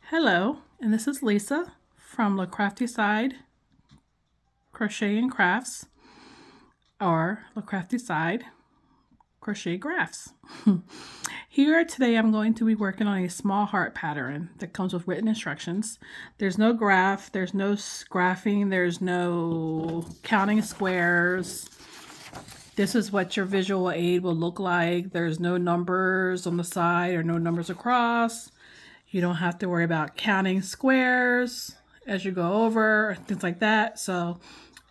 Hello, and this is Lisa from the Crafty Side Crochet and Crafts, or the Crafty Side Crochet Graphs. Here today I'm going to be working on a small heart pattern that comes with written instructions. There's no graph, there's no graphing, there's no counting squares. This is what your visual aid will look like. There's no numbers on the side or no numbers across. You don't have to worry about counting squares as you go over, things like that. So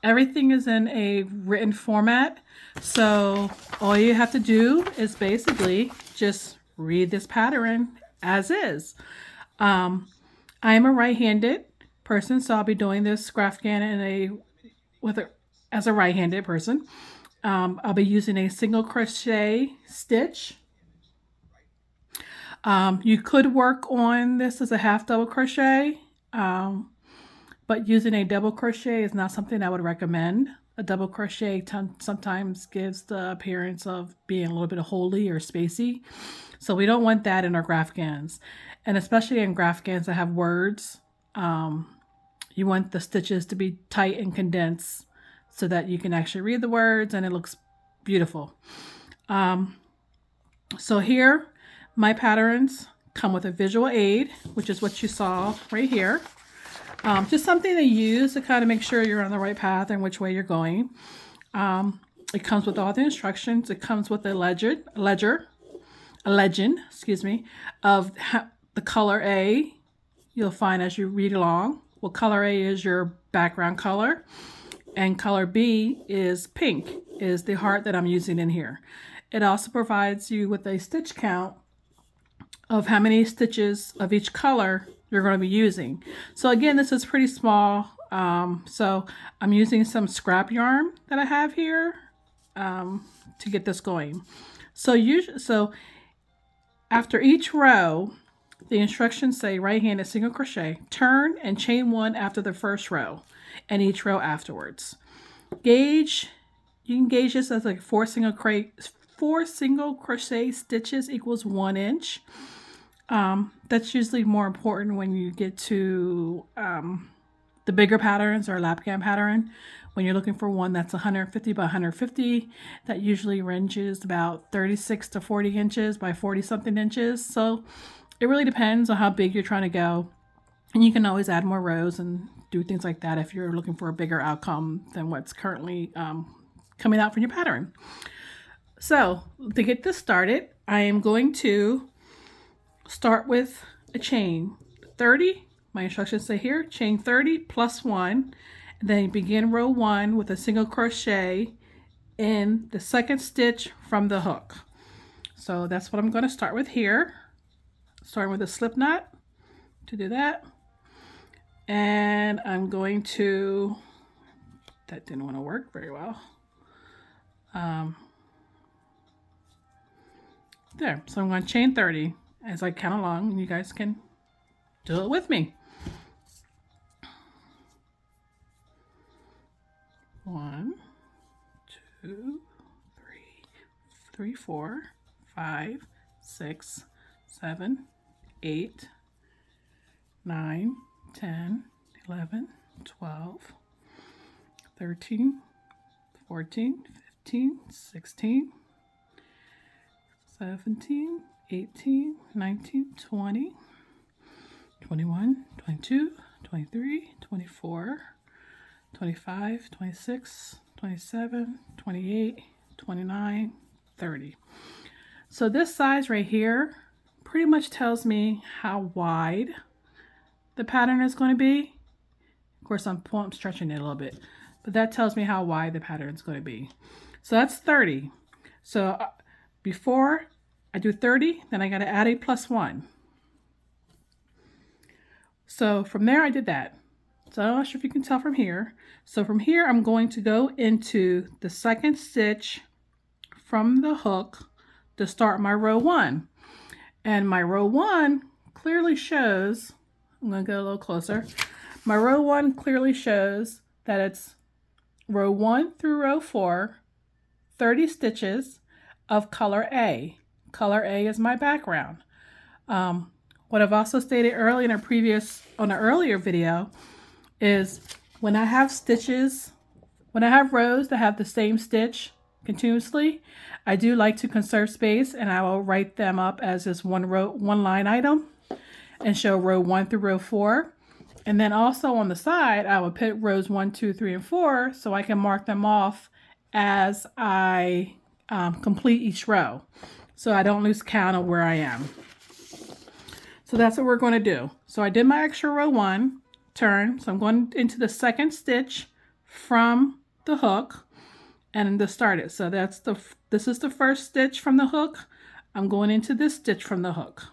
everything is in a written format. So all you have to do is basically just read this pattern as is. I am a right-handed person, so I'll be doing this Graphghan as a right-handed person. I'll be using a single crochet stitch. You could work on this as a half double crochet, but using a double crochet is not something I would recommend. A double crochet sometimes gives the appearance of being a little bit holey or spacey, so we don't want that in our Graphghans. And especially in Graphghans that have words, you want the stitches to be tight and condensed so that you can actually read the words and it looks beautiful. So here, my patterns come with a visual aid, which is what you saw right here. Just something to use to kind of make sure you're on the right path and which way you're going. It comes with all the instructions. It comes with a legend, of the color A. You'll find as you read along. Well, color A is your background color, and color B is pink, is the heart that I'm using in here. It also provides you with a stitch count of how many stitches of each color you're going to be using. So again, this is pretty small. So I'm using some scrap yarn that I have here to get this going. So after each row, the instructions say right-handed single crochet, turn and chain one after the first row and each row afterwards. You can gauge this as like four single crochet stitches equals 1 inch. That's usually more important when you get to the bigger patterns or Lapghan pattern. When you're looking for one that's 150 by 150, that usually ranges about 36 to 40 inches by 40 something inches. So it really depends on how big you're trying to go. And you can always add more rows and do things like that if you're looking for a bigger outcome than what's currently coming out from your pattern. So to get this started, I am going to start with a chain 30. My instructions say here, chain 30 plus 1. And then begin row 1 with a single crochet in the second stitch from the hook. So that's what I'm going to start with here. Starting with a slip knot to do that. And I'm going to, that didn't want to work very well. There, so I'm going to chain 30 as I count along, and you guys can do it with me. 1, 2, 3, 4, 5, 6, 7, 8, 9, 10, 11, 12, 13, 14, 15, 16, 17, 18, 19, 20, 21, 22, 23, 24, 25, 26, 27, 28, 29, 30. So this size right here pretty much tells me how wide the pattern is going to be. Of course, I'm stretching it a little bit, but that tells me how wide the pattern is going to be. So that's 30. So before I do 30, then I got to add a plus 1. So from there I did that. So I'm not sure if you can tell from here. So from here I'm going to go into the second stitch from the hook to start my row 1. And my row 1 clearly shows, I'm going to go a little closer. My row 1 clearly shows that it's row 1 through row 4, 30 stitches of color A. Color A is my background. what I've also stated earlier in on an earlier video is when I have stitches, when I have rows that have the same stitch continuously, I do like to conserve space, and I will write them up as this one line item and show row 1 through row 4. And then also on the side, I would put rows 1, 2, 3, and 4 so I can mark them off as I complete each row, so I don't lose count of where I am. So that's what we're going to do. So I did my extra row 1, turn, so I'm going into the second stitch from the hook and to start it. So this is the first stitch from the hook. I'm going into this stitch from the hook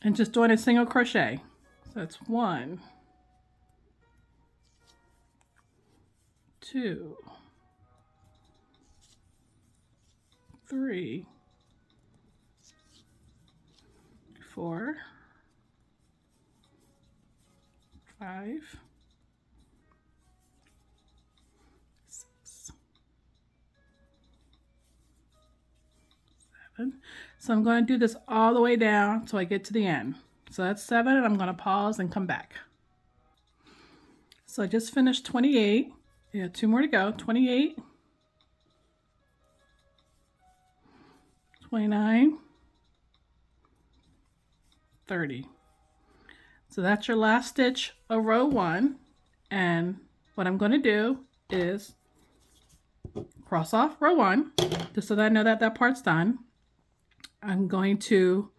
and just doing a single crochet. So that's 1, 2, 3, 4, 5, 6, 7. So I'm going to do this all the way down till I get to the end. So that's 7, and I'm going to pause and come back. So I just finished 28. Yeah, 2 more to go. 28, 29, 30. So that's your last stitch of row 1, and what I'm going to do is cross off row 1 just so that I know that that part's done. I'm going to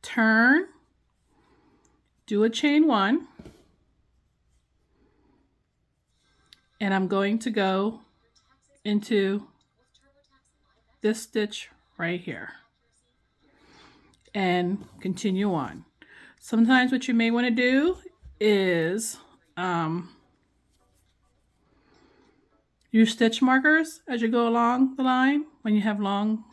turn, do a chain 1, and I'm going to go into this stitch right here and continue on. Sometimes what you may want to do is use stitch markers as you go along the line when you have long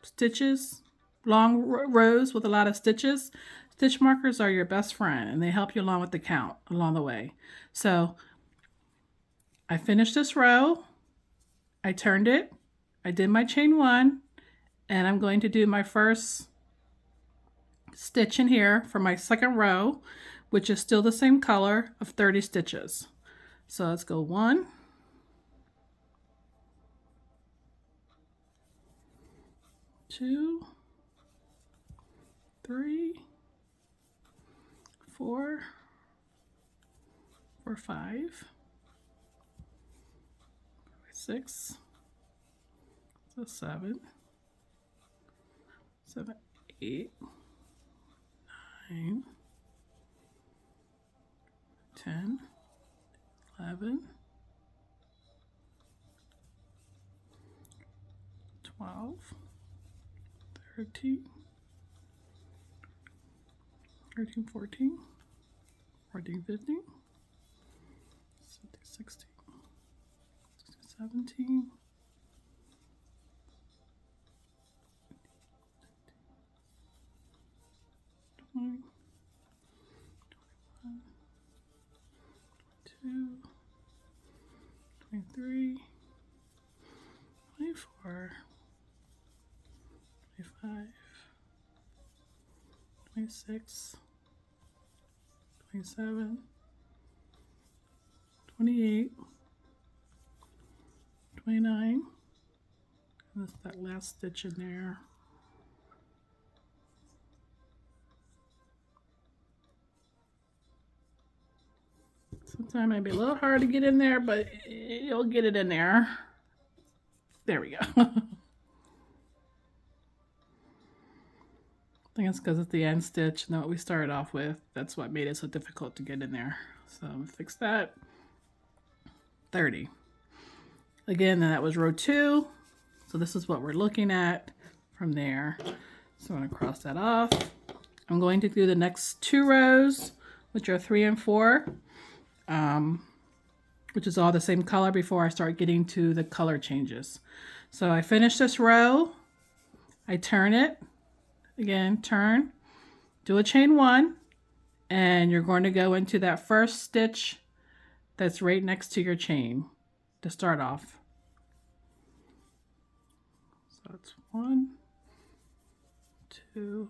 stitches, long rows with a lot of stitches. Stitch markers are your best friend, and they help you along with the count along the way. So I finished this row, I turned it, I did my chain 1, and I'm going to do my first stitch in here for my second row, which is still the same color of 30 stitches. So let's go 1, 2, 3, 4, 5, 6, 7, 8, 9, 10, 11, 12, 13, 14, 15, 16, 17, 20, 21, 22, 23, 24, 25, 26, 27, 28, 29, and that's that last stitch in there. Sometimes it might be a little hard to get in there, but you'll get it in there. There we go. I think it's because it's the end stitch and what we started off with. That's what made it so difficult to get in there. So I'm gonna fix that. 30. Again, that was row 2. So this is what we're looking at from there. So I'm going to cross that off. I'm going to do the next 2 rows, which are 3 and 4, which is all the same color before I start getting to the color changes. So I finish this row, I turn it, again, turn, do a chain 1, and you're going to go into that first stitch that's right next to your chain to start off. So that's 1, 2,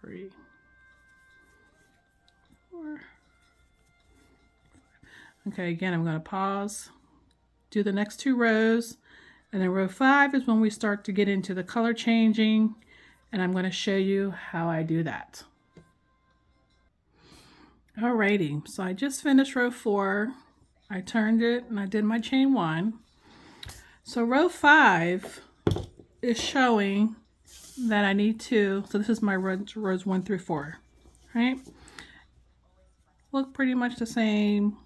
3, 4. Okay, again, I'm going to pause, do the next 2 rows, and then row 5 is when we start to get into the color changing, and I'm going to show you how I do that. Alrighty, so I just finished row 4. I turned it and I did my chain 1. So row 5 is showing that I need to, so this is my rows 1 through 4, right? Look pretty much the same,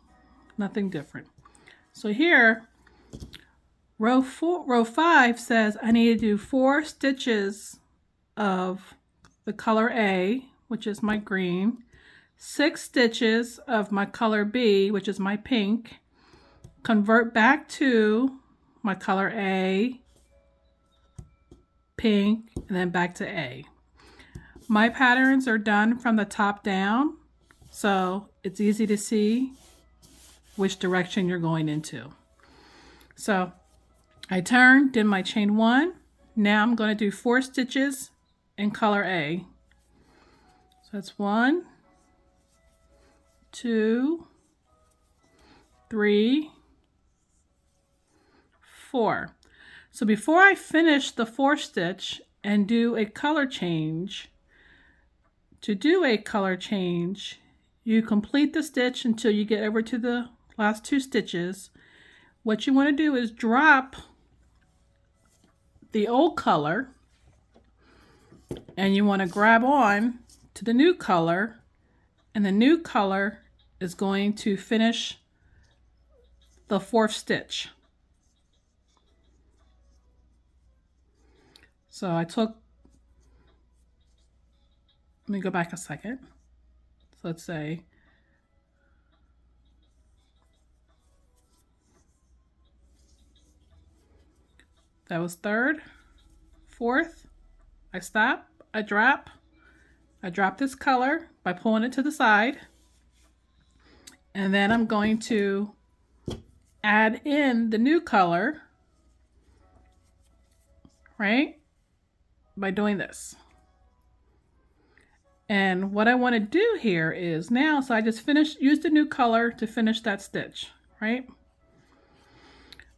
nothing different. So here, row 5 says I need to do 4 stitches of the color A, which is my green, 6 stitches of my color B, which is my pink, convert back to my color A, pink, and then back to A. My patterns are done from the top down, so it's easy to see which direction you're going into. So I turned, did my chain 1. Now I'm going to do 4 stitches in color A. So that's 1, 2, 3, 4. So before I finish the 4th stitch and do a color change, to do a color change, you complete the stitch until you get over to the last 2 stitches. What you want to do is drop the old color and you want to grab on to the new color, and the new color is going to finish the 4th stitch. So I took, let me go back a second. So let's say that was 3rd, 4th, I stop, I drop this color by pulling it to the side, and then I'm going to add in the new color, right, by doing this. And what I want to do here is now, so I just used the new color to finish that stitch, right?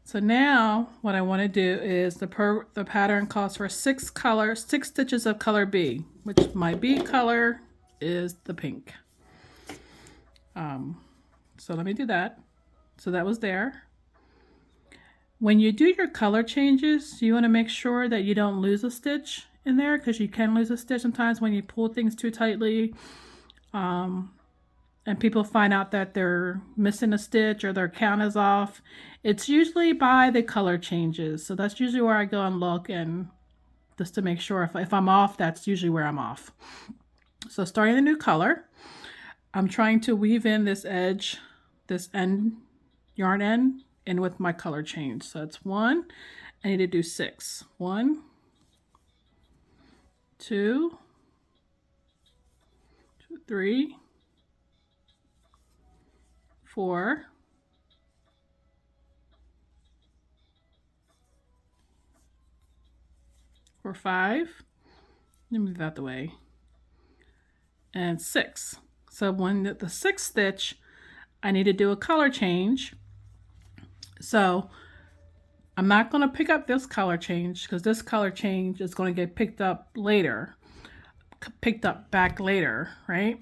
So now what I want to do is the pattern calls for 6 stitches of color B, which my B color is the pink. So let me do that. So that was there. When you do your color changes, you want to make sure that you don't lose a stitch in there, because you can lose a stitch sometimes when you pull things too tightly. And people find out that they're missing a stitch or their count is off. It's usually by the color changes. So that's usually where I go and look, and just to make sure if I'm off, that's usually where I'm off. So starting the new color, I'm trying to weave in this edge, this end, yarn end, in with my color change. So it's 1, I need to do 6. 1, 2, 3, 4, 5, let me move out the way, and 6. So when the 6th stitch, I need to do a color change. So I'm not going to pick up this color change, because this color change is going to get picked up back later, right?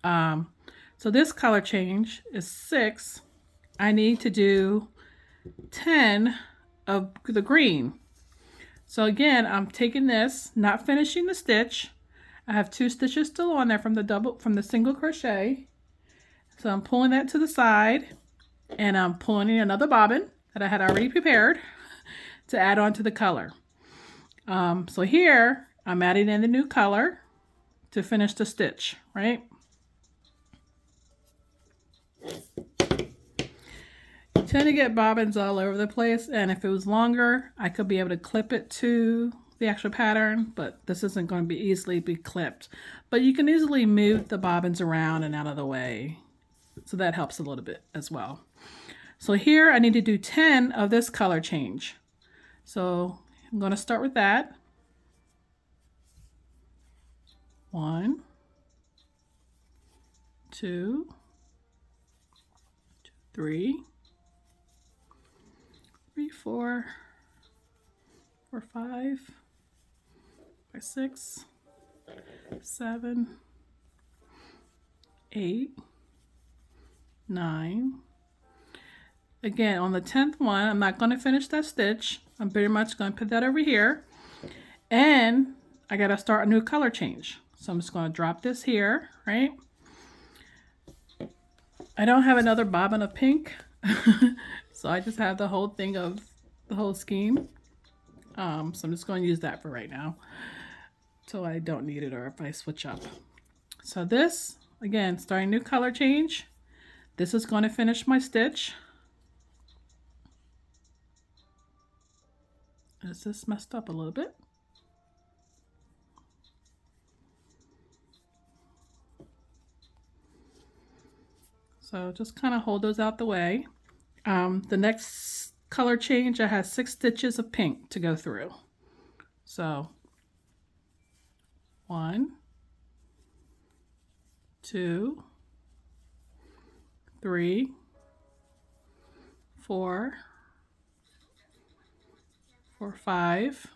So this color change is 6. I need to do 10 of the green. So again, I'm taking this, not finishing the stitch. I have 2 stitches still on there from the single crochet. So I'm pulling that to the side, and I'm pulling in another bobbin that I had already prepared to add on to the color. So here I'm adding in the new color to finish the stitch, right? You tend to get bobbins all over the place, and if it was longer, I could be able to clip it to the actual pattern, but this isn't going to be easily clipped. But you can easily move the bobbins around and out of the way, so that helps a little bit as well. So here I need to do 10 of this color change. So I'm going to start with that. 1, 2, 3, 4, 5, 6, 7, 8, 9. Again, on the 10th one, I'm not going to finish that stitch. I'm pretty much going to put that over here. And I got to start a new color change. So I'm just going to drop this here, right? I don't have another bobbin of pink. So I just have the whole thing of the whole scheme. So I'm just going to use that for right now till I don't need it or if I switch up. So this, again, starting new color change. This is going to finish my stitch. Is this messed up a little bit? So just kind of hold those out the way. The next color change, I have 6 stitches of pink to go through. So 1, 2, 3, 4, 5,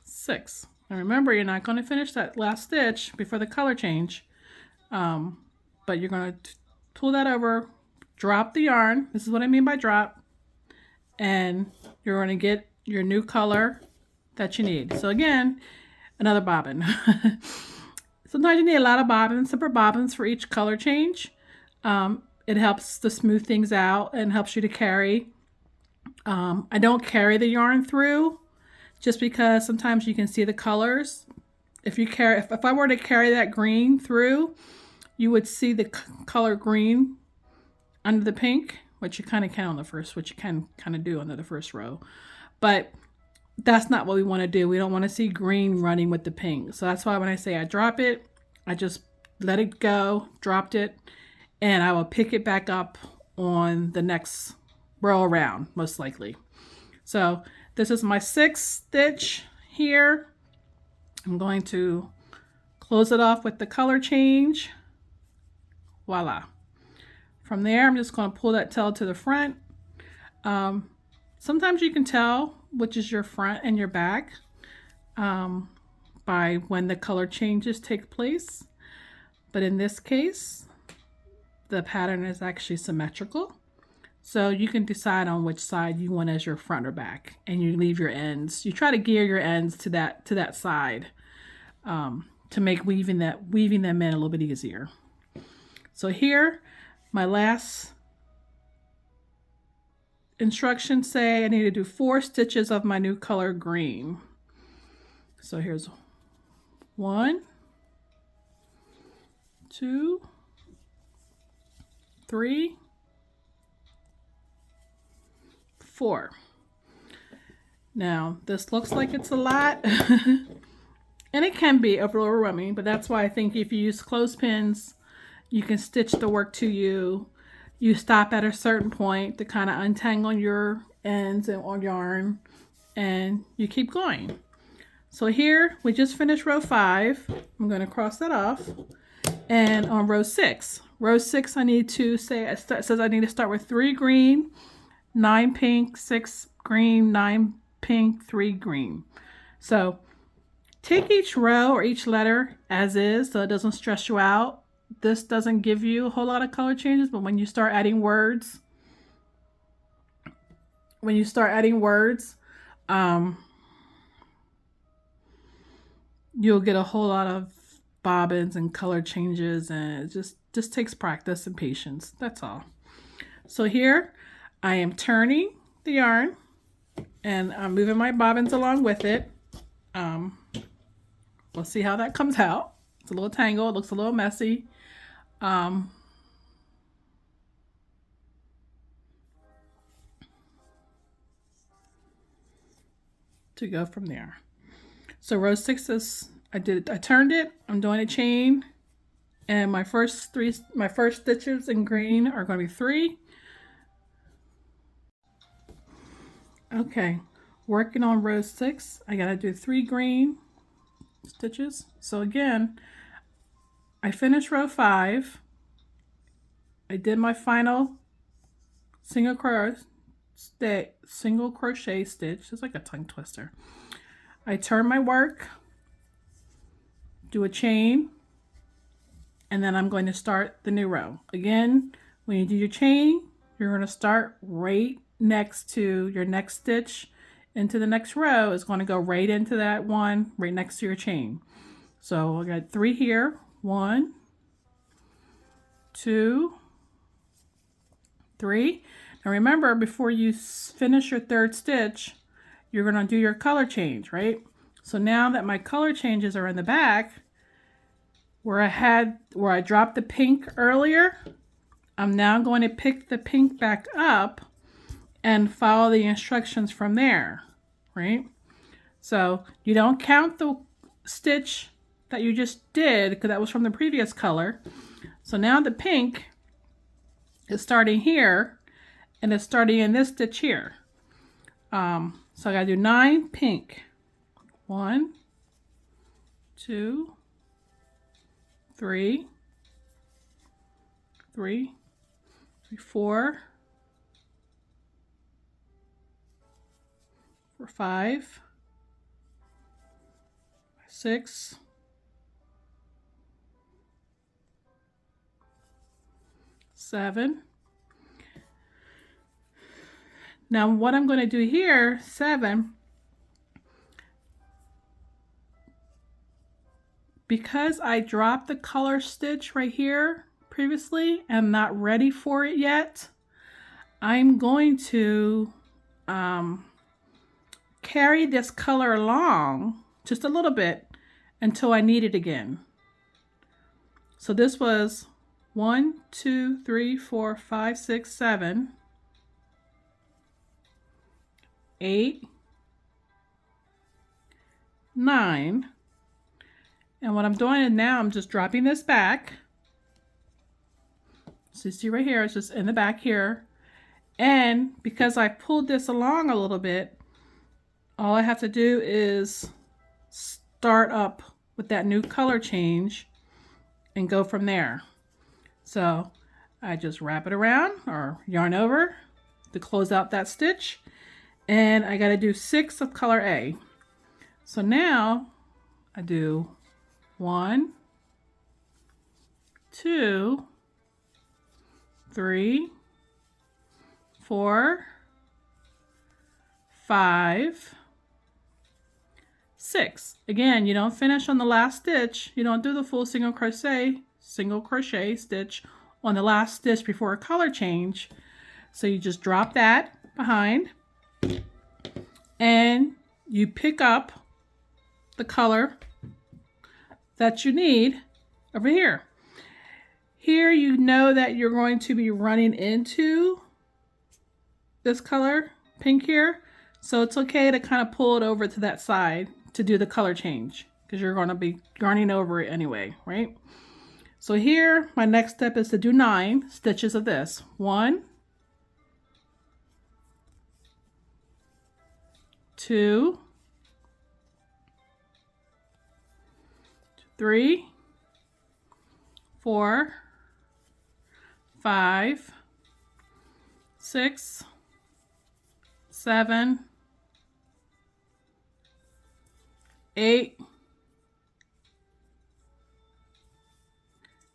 6. And remember, you're not going to finish that last stitch before the color change, but you're going to pull that over, drop the yarn. This is what I mean by drop, and you're going to get your new color that you need. So again, another bobbin. Sometimes you need a lot of bobbins, separate bobbins for each color change. It helps to smooth things out and helps you to carry. I don't carry the yarn through just because sometimes you can see the colors. If I were to carry that green through, you would see the color green under the pink, which you kind of can on the first, which you can kind of do under the first row. But that's not what we want to do. We don't want to see green running with the pink. So that's why when I say I drop it, I just let it go, dropped it, and I will pick it back up on the next row around, most likely. So this is my 6th stitch here. I'm going to close it off with the color change. Voila. From there, I'm just going to pull that tail to the front. Sometimes you can tell which is your front and your back by when the color changes take place. But in this case, the pattern is actually symmetrical. So you can decide on which side you want as your front or back, and you leave your ends. You try to gear your ends to that side to make weaving them in a little bit easier. So here, my last instructions say I need to do 4 stitches of my new color green. So here's 1, 2, 3, 4. Now this looks like it's a lot and it can be overwhelming, but that's why I think if you use clothespins, you can stitch the work to you. You stop at a certain point to kind of untangle your ends and on yarn, and you keep going. So here we just finished row 5. I'm going to cross that off, and on row 6, I need to say it says I need to start with 3 green, 9 pink, 6 green, 9 pink, 3 green. So take each row or each letter as is, so it doesn't stress you out. This doesn't give you a whole lot of color changes, but when you start adding words, you'll get a whole lot of bobbins and color changes, and it just takes practice and patience. That's all. So here I am turning the yarn and I'm moving my bobbins along with it. We'll see how that comes out. It's a little tangled, it looks a little messy. To go from there. So row 6 is I turned it, I'm doing a chain, and my first stitches in green are going to be 3. Okay, working on row 6, I gotta do 3 green, stitches. So again, I finished row 5. I did my final single crochet stitch. It's like a tongue twister. I turn my work, do a chain, and then I'm going to start the new row. Again, when you do your chain, you're going to start right next to your next stitch into the next row. Is going to go right into that one right next to your chain. So I got 3 here. 1, 2, 3. Now remember, before you finish your 3rd stitch, you're going to do your color change, right? So now that my color changes are in the back, where I dropped the pink earlier, I'm now going to pick the pink back up and follow the instructions from there, right? So you don't count the stitch that you just did because that was from the previous color. So now the pink is starting here and it's starting in this stitch here. So I gotta do 9 pink. 1, 2, 3, 4, 5, 6, 7. Now what I'm going to do here, 7, because I dropped the color stitch right here previously and not ready for it yet, I'm going to carry this color along just a little bit until I need it again. So this was 1, 2, 3, 4, 5, 6, 7, 8, 9. And what I'm doing is now I'm just dropping this back. So you see right here, it's just in the back here. And because I pulled this along a little bit, all I have to do is start up with that new color change and go from there. So I just wrap it around or yarn over to close out that stitch. And I got to do 6 of color A. So now I do 1, 2, 3, 4, 5, 6. Again, you don't finish on the last stitch. You don't do the full single crochet stitch on the last stitch before a color change. So you just drop that behind and you pick up the color that you need over here. Here you know that you're going to be running into this color, pink here, so it's okay to kind of pull it over to that side to do the color change because you're going to be yarning over it anyway, right? So here my next step is to do 9 stitches of this. 1, 2, 3, 4, 5, 6, 7, 8,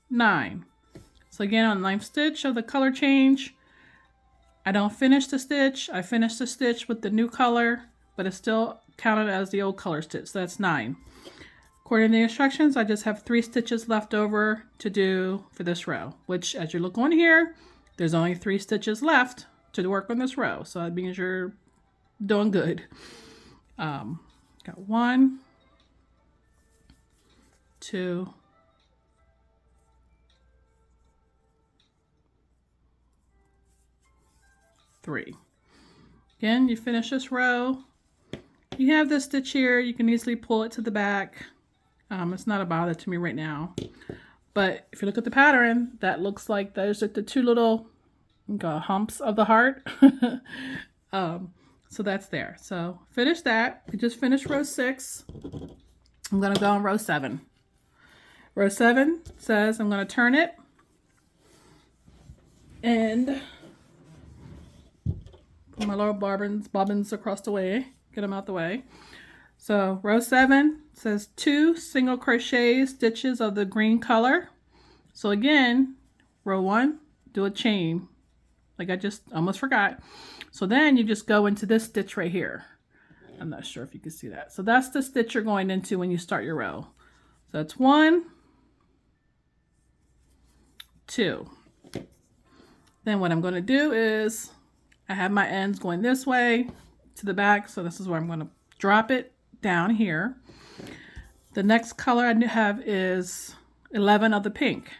9. So again, on the 9th stitch of the color change, I don't finish the stitch. I finish the stitch with the new color, but it's still counted as the old color stitch. So that's 9. According to the instructions, I just have 3 stitches left over to do for this row, which as you look on here, there's only 3 stitches left to work on this row. So that means you're doing good. Got 1, 2, 3. Again, you finish this row. You have this stitch here. You can easily pull it to the back. It's not a bother to me right now. But if you look at the pattern, that looks like those are the 2 little humps of the heart. So that's there. So finish that. We just finished row 6. I'm going to go on row 7. Row 7 says I'm going to turn it and put my little bobbins across the way, get them out the way. So row 7 says 2 single crochet stitches of the green color. So again, row 1, do a chain, like I just almost forgot. So then you just go into this stitch right here. I'm not sure if you can see that. So that's the stitch you're going into when you start your row. So that's 1, 2. Then what I'm going to do is I have my ends going this way to the back. So this is where I'm going to drop it down here. The next color I have is 11 of the pink.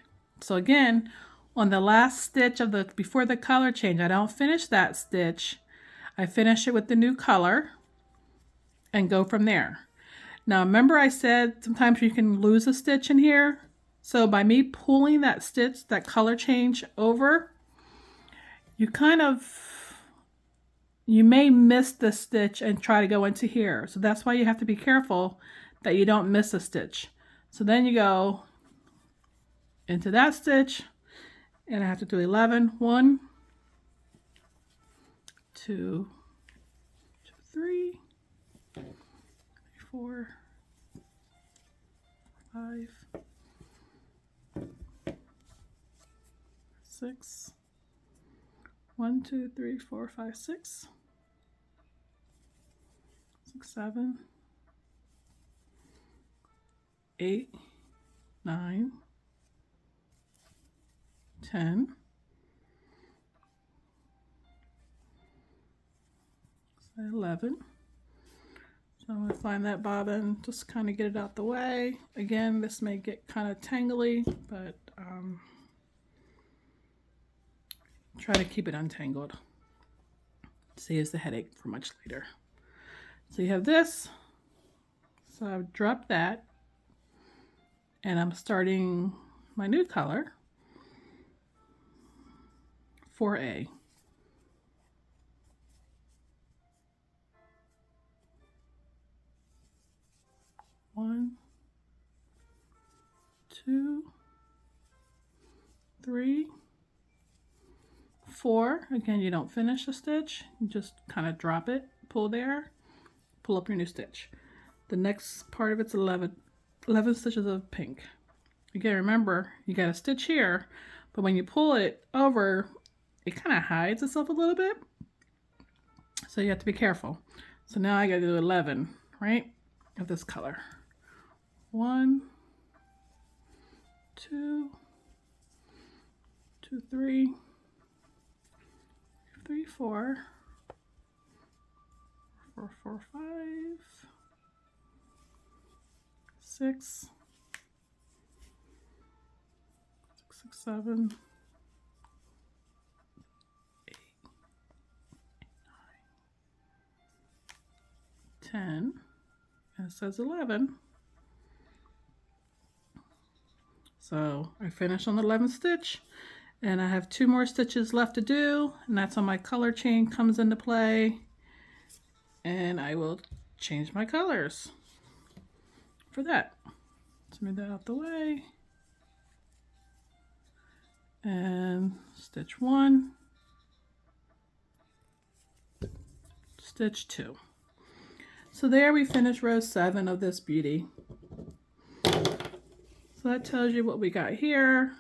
So again, on the last stitch of the before the color change, I don't finish that stitch. I finish it with the new color and go from there. Now remember I said sometimes you can lose a stitch in here. So by me pulling that stitch, that color change over, you may miss the stitch and try to go into here. So that's why you have to be careful that you don't miss a stitch. So then you go into that stitch and I have to do 11. 1, 2, 3, 4, 5, 6. 1, 2, 3, 4, 5, 6, 6, 7, 8, 9, 10, 11. So I'm going to find that bobbin, just kind of get it out the way. Again, this may get kind of tangly, but try to keep it untangled. Saves the headache for much later. So you have this. So I've dropped that and I'm starting my new color, 4A. One, 2, 3, 4. Again, you don't finish a stitch, you just kind of drop it, pull there, pull up your new stitch. The next part of it's 11 stitches of pink. Again, remember you got a stitch here, but when you pull it over, it kind of hides itself a little bit, so you have to be careful. So now I got to do 11, right, of this color. 1, 2, 2, 3, 3, 4, 4, 4, 5, 6, 6, 7, 8, 9, 10, and it says 11. So I finish on the 11th stitch and I have 2 more stitches left to do, and that's when my color chain comes into play, and I will change my colors for that. Let's move that out the way. And stitch 1, stitch 2. So there we finish row 7 of this beauty. So that tells you what we got here.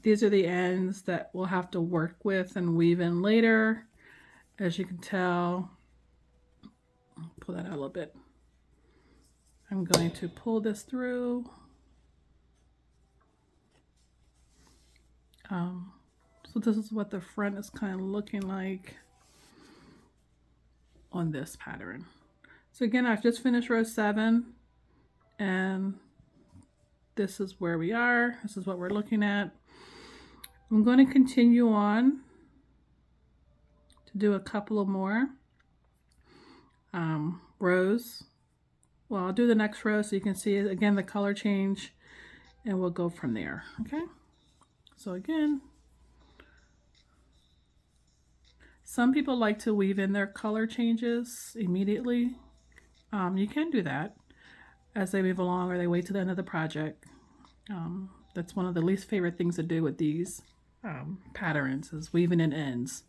These are the ends that we'll have to work with and weave in later. As you can tell, I'll pull that out a little bit. I'm going to pull this through. So this is what the front is kind of looking like on this pattern. So again, I've just finished row 7 and this is where we are. This is what we're looking at. I'm going to continue on to do a couple of more rows. Well, I'll do the next row so you can see again the color change, and we'll go from there. Okay, so again, some people like to weave in their color changes immediately. You can do that. as they move along or they wait to the end of the project. That's one of the least favorite things to do with these patterns is weaving in ends.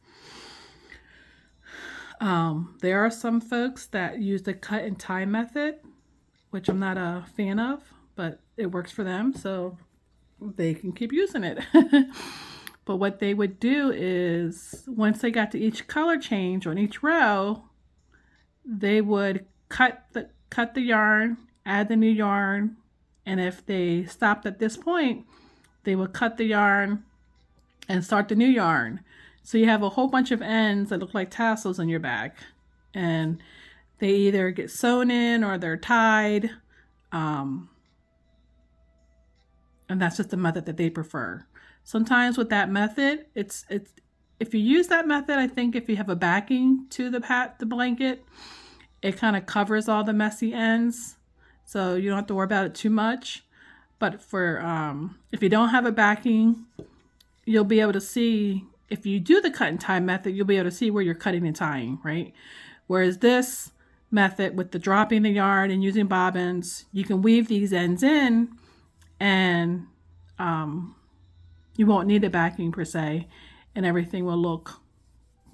There are some folks that use the cut and tie method, which I'm not a fan of, but it works for them, so they can keep using it. But what they would do is once they got to each color change on each row, they would cut the yarn, add the new yarn, and if they stopped at this point, they would cut the yarn and start the new yarn. So you have a whole bunch of ends that look like tassels in your bag, and they either get sewn in or they're tied, and that's just the method that they prefer. Sometimes with that method, it's if you use that method, I think if you have a backing to the blanket, it kind of covers all the messy ends, so you don't have to worry about it too much. But for if you don't have a backing, you'll be able to see, if you do the cut and tie method, you'll be able to see where you're cutting and tying, right? Whereas this method with the dropping the yarn and using bobbins, you can weave these ends in, and you won't need a backing per se, and everything will look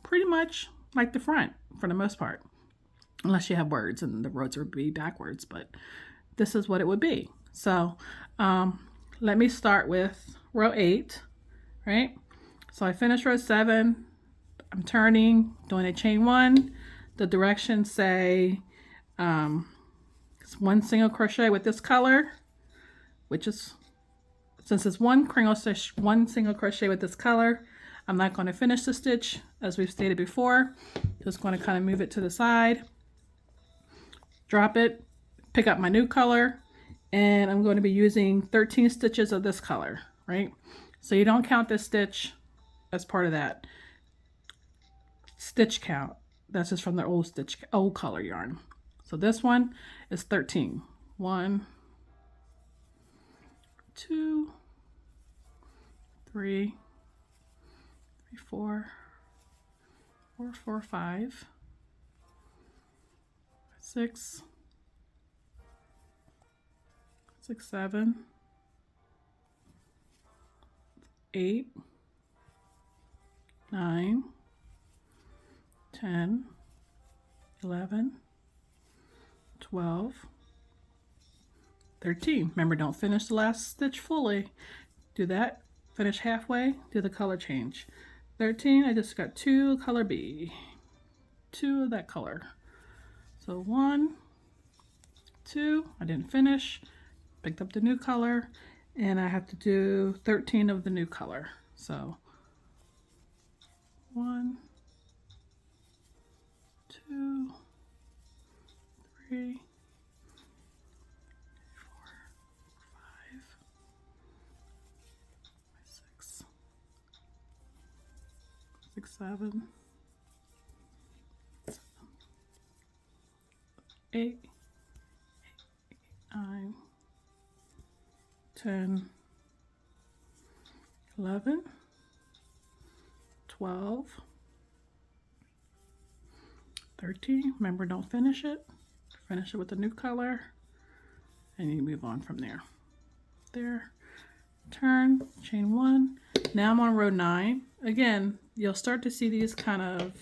pretty much like the front for the most part, unless you have words and the words would be backwards, but this is what it would be. So let me start with row 8, right? So I finished row 7, I'm turning, doing a chain 1. The directions say it's 1 single crochet with this color, which is, since it's 1 single crochet with this color, I'm not going to finish the stitch as we've stated before. Just going to kind of move it to the side, drop it, pick up my new color, and I'm going to be using 13 stitches of this color, right? So you don't count this stitch as part of that stitch count. That's just from the old color yarn. So this one is 13. 1, 2, 3, 4, 5, 6, 7, 8, 9, 10, 11, 12, 13. Remember, don't finish the last stitch fully. Do that, finish halfway, do the color change. 13, I just got 2 color B, 2 of that color. So 1, 2, I didn't finish, picked up the new color, and I have to do 13 of the new color. So 1, 2, 3, 4, 5, 6, 7, 8, 9, 10, 11, 12, 13. Remember, don't finish it. Finish it with a new color, and you move on from there. There, turn, chain 1. Now I'm on row 9. Again, you'll start to see these kind of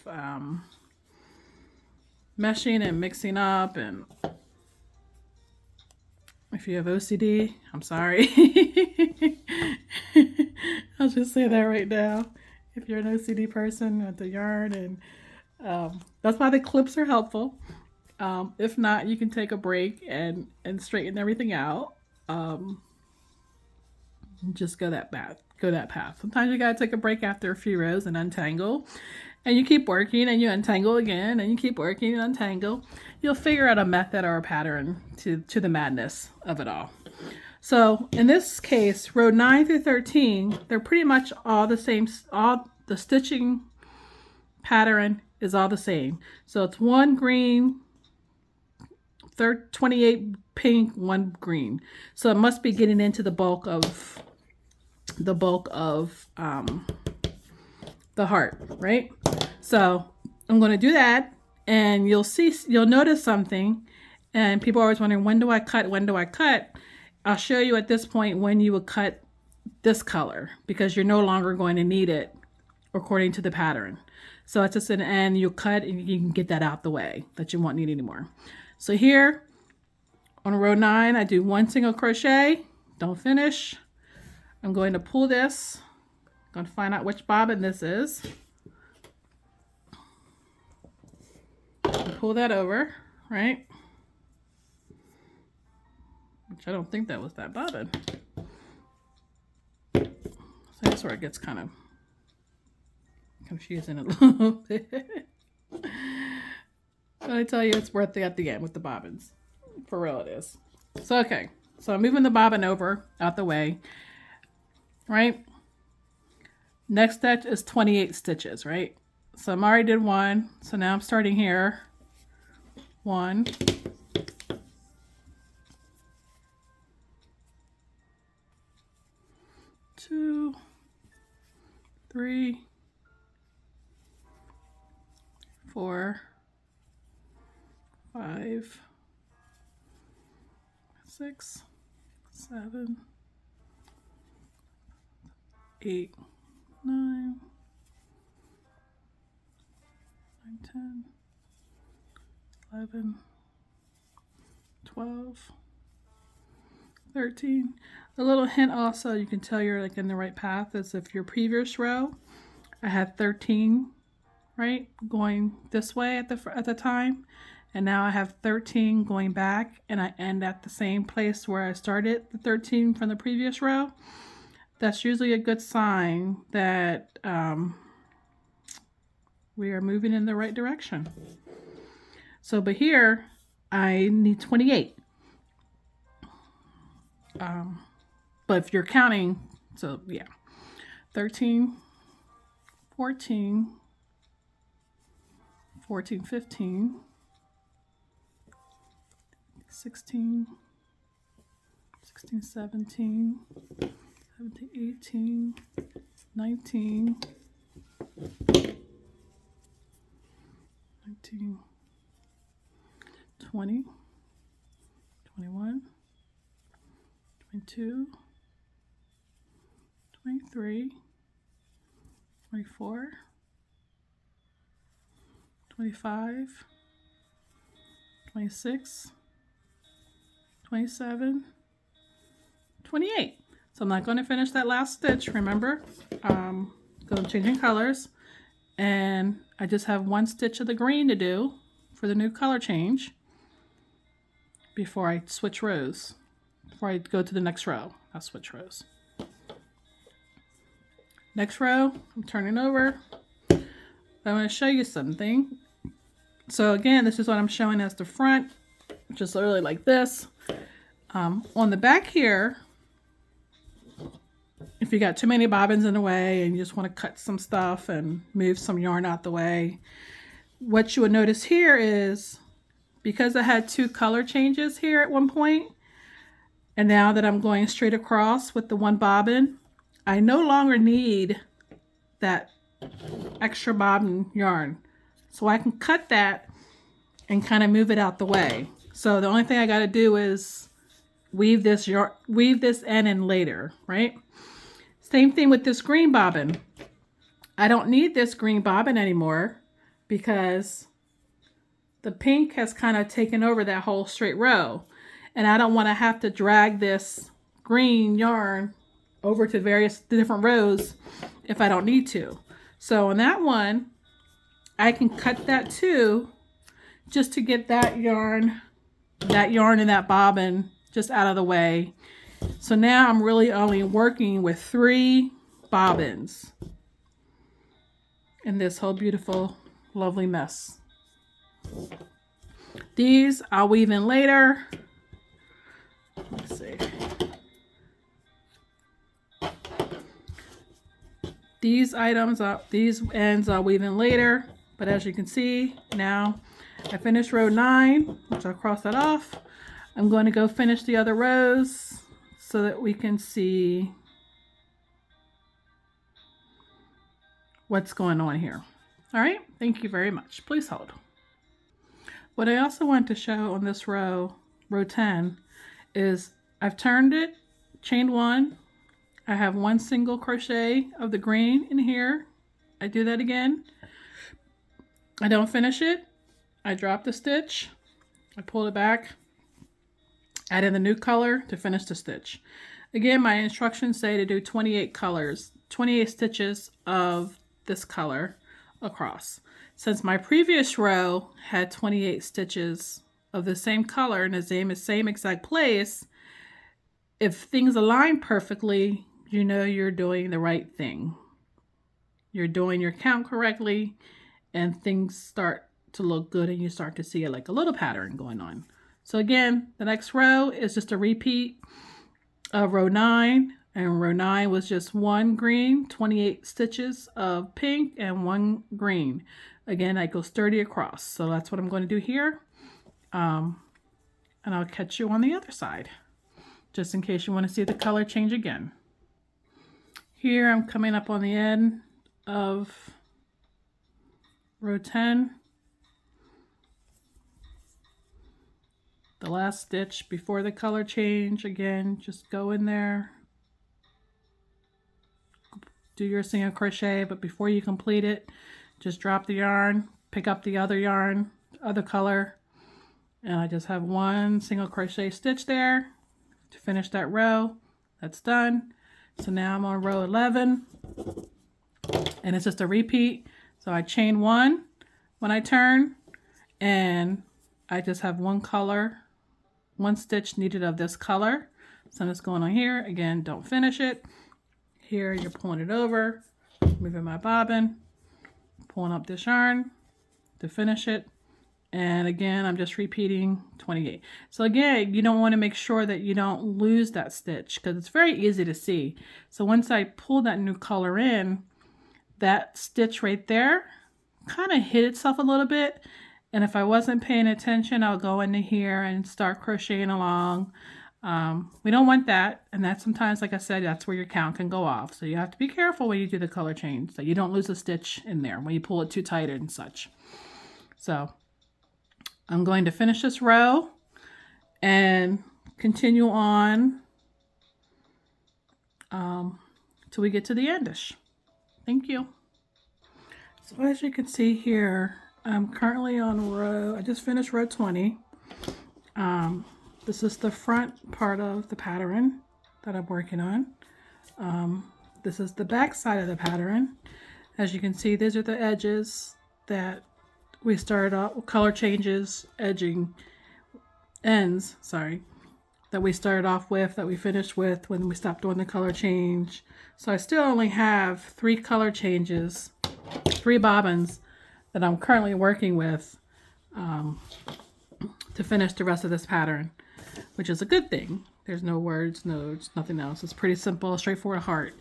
meshing and mixing up, and if you have OCD, I'm sorry. I'll just say that right now. If you're an OCD person with the yarn, and that's why the clips are helpful. If not, you can take a break and straighten everything out. Just go that path. Sometimes you gotta take a break after a few rows and untangle, and you keep working and you untangle again, and you keep working and untangle. You'll figure out a method or a pattern to the madness of it all. So in this case, row 9 through 13, they're pretty much all the same. All the stitching pattern is all the same. So it's 1 green, 28 pink, 1 green. So it must be getting into the bulk of the heart, right? So I'm going to do that, and you'll notice something. And people are always wondering, when do I cut? When do I cut? I'll show you at this point when you would cut this color, because you're no longer going to need it according to the pattern. So it's just an end, you cut and you can get that out the way that you won't need anymore. So here on row 9, I do 1 single crochet, don't finish. I'm going to pull this, I'm going to find out which bobbin this is. Pull that over, right? Which I don't think that was that bobbin. So that's where it gets kind of confusing a little bit. But I tell you, it's worth it at the end with the bobbins. For real it is. So, okay. So I'm moving the bobbin over, out the way, right? Next stitch is 28 stitches, right? So I already did 1. So now I'm starting here. 1. 2, 3, 4, 5, 6, 7, 8, 9, 10, 11, 12, 13. A little hint also, you can tell you're like in the right path, is if your previous row, I had 13, right, going this way at the time, and now I have 13 going back, and I end at the same place where I started the 13 from the previous row. That's usually a good sign that we are moving in the right direction. So, but here I need 28. But if you're counting, so yeah, 13, 14, 14, 15, 16, 16, 17, 17, 18, 19, 19, 20, 21, 22, 23, 24, 25, 26, 27, 28. So I'm not going to finish that last stitch, remember, because I'm changing colors, and I just have 1 stitch of the green to do for the new color change before I switch rows. Before I go to the next row, I'll switch rows. Next row, I'm turning over. I want to show you something. So again, this is what I'm showing as the front, just literally like this. On the back here, if you got too many bobbins in the way and you just want to cut some stuff and move some yarn out the way, what you would notice here is, because I had 2 color changes here at one point, and now that I'm going straight across with the 1 bobbin, I no longer need that extra bobbin yarn. So I can cut that and kind of move it out the way. So the only thing I got to do is weave this end in later, right? Same thing with this green bobbin. I don't need this green bobbin anymore because the pink has kind of taken over that whole straight row. And I don't want to have to drag this green yarn over to various different rows if I don't need to. So on that one, I can cut that too, just to get that yarn and that bobbin just out of the way. So now I'm really only working with 3 bobbins in this whole beautiful, lovely mess. These I'll weave in later. Let's see. These ends I'll weave in later, but as you can see, now I finished row 9, which I'll cross that off. I'm going to go finish the other rows so that we can see what's going on here. All right, thank you very much. Please hold. What I also want to show on this row 10, is I've turned it, chained one, I have one single crochet of the green in here. I do that again. I don't finish it. I drop the stitch, I pull it back, add in the new color to finish the stitch. Again, my instructions say to do 28 colors, 28 stitches of this color across. Since my previous row had 28 stitches of the same color in the same exact place, if things align perfectly, you know you're doing the right thing. You're doing your count correctly, and things start to look good, and you start to see it like a little pattern going on. So again, the next row is just a repeat of row 9, and row 9 was just one green, 28 stitches of pink, and one green. Again, I go sturdy across, so that's what I'm going to do here. And I'll catch you on the other side, just in case you want to see the color change again. Here I'm coming up on the end of row 10. The last stitch before the color change. Again, just go in there, do your single crochet, but before you complete it, just drop the yarn, pick up the other yarn, other color, and I just have one single crochet stitch there to finish that row. That's done. So now I'm on row 11, and it's just a repeat. So I chain one when I turn, and I just have one color, one stitch needed of this color. So I'm just going on here. Again, don't finish it. Here you're pulling it over, moving my bobbin, pulling up this yarn to finish it. And again, I'm just repeating 28. So again, you don't want to make sure that you don't lose that stitch, because it's very easy to see. So once I pull that new color in, that stitch right there kind of hid itself a little bit. And if I wasn't paying attention, I'll go into here and start crocheting along. We don't want that. And that sometimes, like I said, that's where your count can go off. So you have to be careful when you do the color change, so you don't lose a stitch in there when you pull it too tight and such. So I'm going to finish this row and continue on till we get to the endish. Thank you. So as you can see here, I'm currently on I just finished row 20. This is the front part of the pattern that I'm working on. This is the back side of the pattern. As you can see, these are the edges that we started off with, color changes, ends, that we started off with, that we finished with when we stopped doing the color change. So I still only have 3 color changes, 3 bobbins that I'm currently working with to finish the rest of this pattern, which is a good thing. There's no words, nothing else. It's pretty simple, straightforward heart.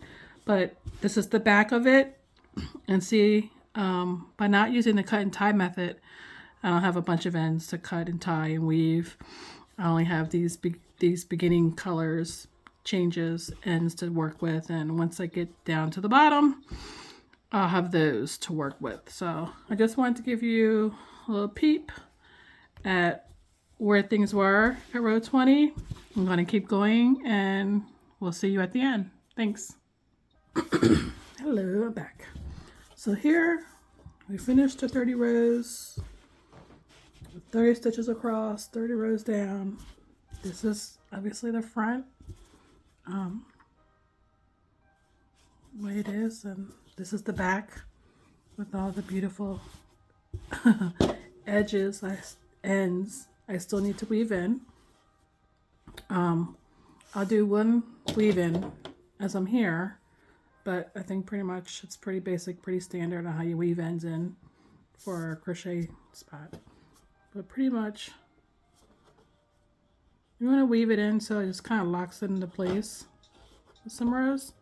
But this is the back of it, and see, by not using the cut and tie method, I don't have a bunch of ends to cut and tie and weave. I only have these beginning colors, changes, ends to work with, and once I get down to the bottom, I'll have those to work with. So I just wanted to give you a little peep at where things were at row 20. I'm going to keep going, and we'll see you at the end. Thanks. Hello, I'm back. So here we finished the 30 rows, 30 stitches across, 30 rows down. This is obviously the front way it is, and this is the back with all the beautiful edges, ends I still need to weave in. I'll do one weave in as I'm here, but I think pretty much it's pretty basic, pretty standard on how you weave ends in for a crochet spot. But pretty much you want to weave it in so it just kind of locks it into place with some rows.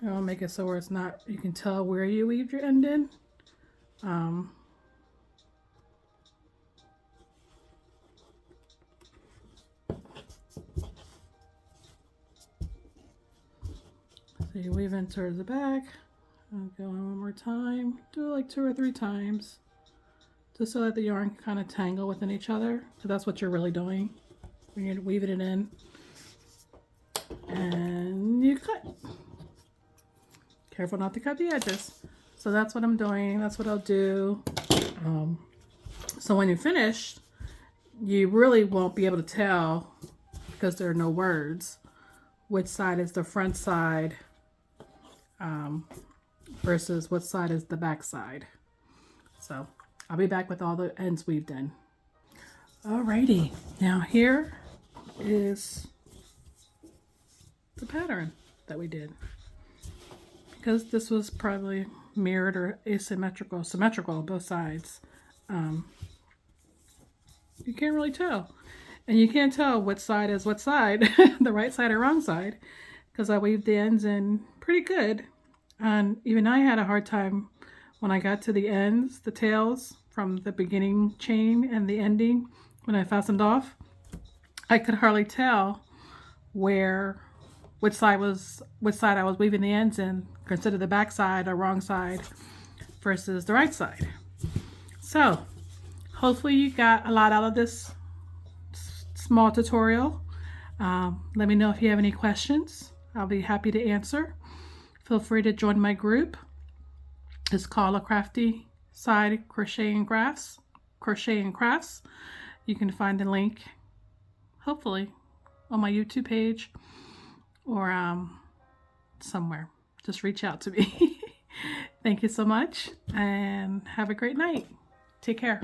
I'll make it so where it's not, you can tell where you weaved your end in. So you weave in towards the back, I'll go in one more time. Do it like 2 or 3 times. Just so that the yarn can kind of tangle within each other. So that's what you're really doing when you're weaving it in. And you cut. Careful not to cut the edges. So that's what I'm doing. That's what I'll do. So when you finish, you really won't be able to tell, because there are no words, which side is the front side versus what side is the back side. So I'll be back with all the ends weaved in. Alrighty, now here is the pattern that we did. Because this was probably mirrored or asymmetrical, symmetrical on both sides. You can't really tell. And you can't tell which side is what side, the right side or wrong side, because I weaved the ends in pretty good. And even I had a hard time when I got to the ends, the tails from the beginning chain and the ending, when I fastened off. I could hardly tell which side I was weaving the ends in, consider the back side or wrong side versus the right side. So hopefully you got a lot out of this small tutorial. Let me know if you have any questions. I'll be happy to answer. Feel free to join my group. It's called A Crafty Side Crochet and Crafts. You can find the link, hopefully, on my YouTube page or somewhere. Just reach out to me. Thank you so much and have a great night. Take care.